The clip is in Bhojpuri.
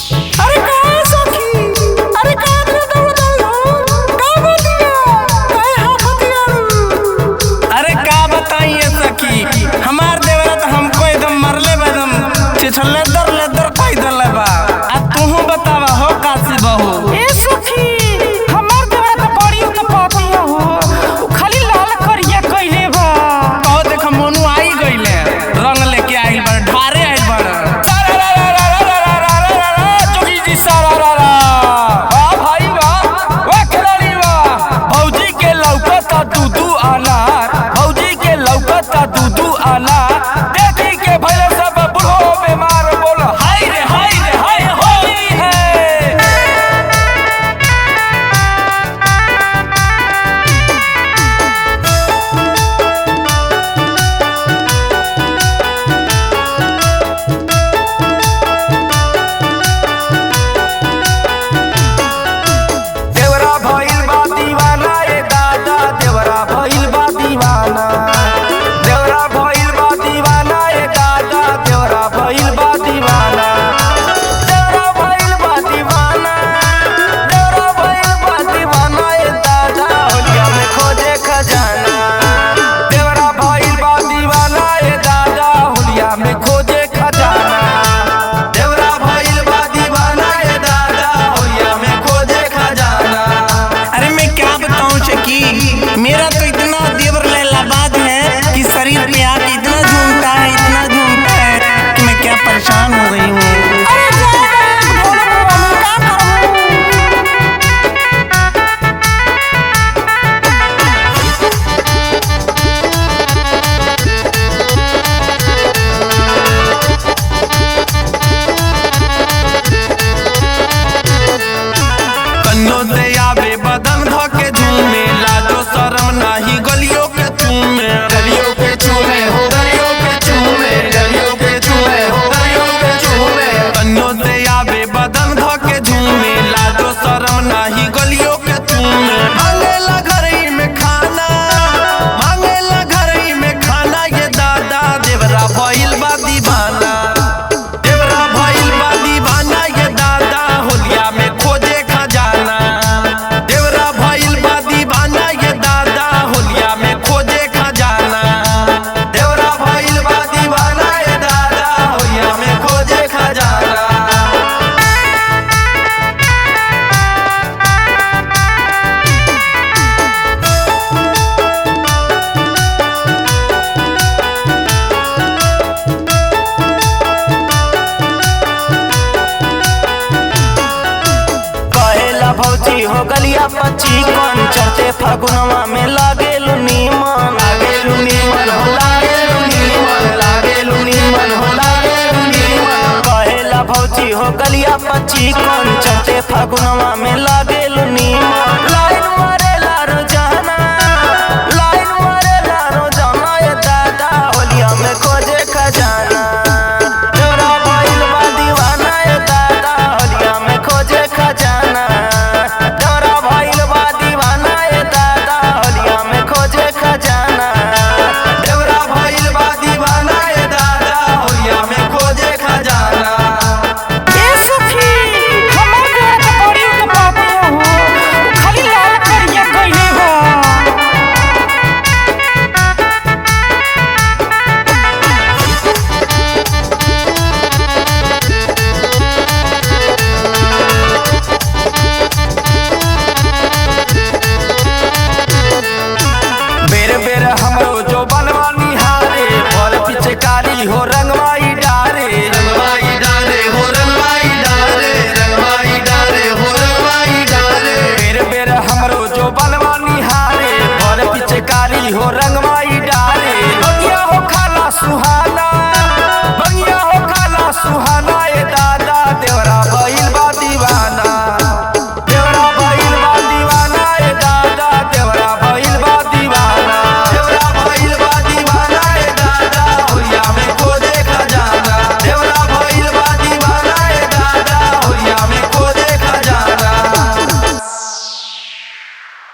अरे का सखी, अरे का रे दौड़ हो, का बोलिया, काहे हाफतिया? अरे का बताइए सखी, हमार देवरा तो हमको एकदम मरले बदम चिछले दर ले दर कई दले बा। आ तूहू बतावा हो कासी बहू। ए सखी, हमार देवरा तो बड़ी उत्पाती हो, उ खाली लाल करिया कइले बा। कहो देख मोनू आई गइले, रंग लेके आइल बा, ढारे आइल बा। जोगी जी सारारारा, वाह भाई वाह, वाह खिलाड़ी वाह। भौजी के लौकता दूधू अनार, भौजी के लौकता दूधू अनार, देखी के भइले सब बुढ़ो बीमार, बोल हाय रे हाय रे हाय होली है। देवरा भइल बा दीवाना ए दादा, देवरा भइल बा दीवाना, देवरा भइल बा दीवाना ए दादा, देवरा भइल बा दीवाना, देवरा भइल बा दीवाना, देवरा भइल बा दीवाना ए दादा, होलिया में खोजे खजाना। देवरा भइल बा दीवाना ए दादा, होलिया में खोजे खजाना। देवरा भइल बा दीवाना ए दादा, होलिया में खोजे खजाना। अरे मैं क्या बताऊं चकी, मेरा तो इतना देवर लैलाबाद है कि शरीर पे आके इतना झूमता है, इतना झूमता है कि मैं क्या परेशान हो गई हूँ। अरे जा ढोल बुआ, का करूं? कन्नो से आवे बदन धके झूमे, लाजो शरम नाही गलियों के चूमे, गलियों के चूमे हो, गलियों के चूमे, गलियों के चूमे हो, गलियों के चूमे। कन्नो से आवे बदन धके झूमे, लाजो शरम नाही गलियों के चूमे। मांगेला घरई में खाना, मांगेला घरई में खाना, ये दादा देवरा भइल बा दीवाना, देवरा भइल बा दीवाना, ये दादा होलिया में खोजे खजाना। देवरा भइल बा दीवाना, ये दादा होलिया में खोजे खजाना। देवरा भइल बा दीवाना, ये दादा होलिया में खोजे खजाना। कहेला भौजी हो गलिया पची कौन, चढ़ते फागुनवा में लागेलु नीमन, लागेलु नीमन हो, लागेलु नीमन, लागेलु नीमन हो, लागेलु नीमन। कहेला भौजी हो गलिया पची कौन, चढ़ते फागुनवा में लागे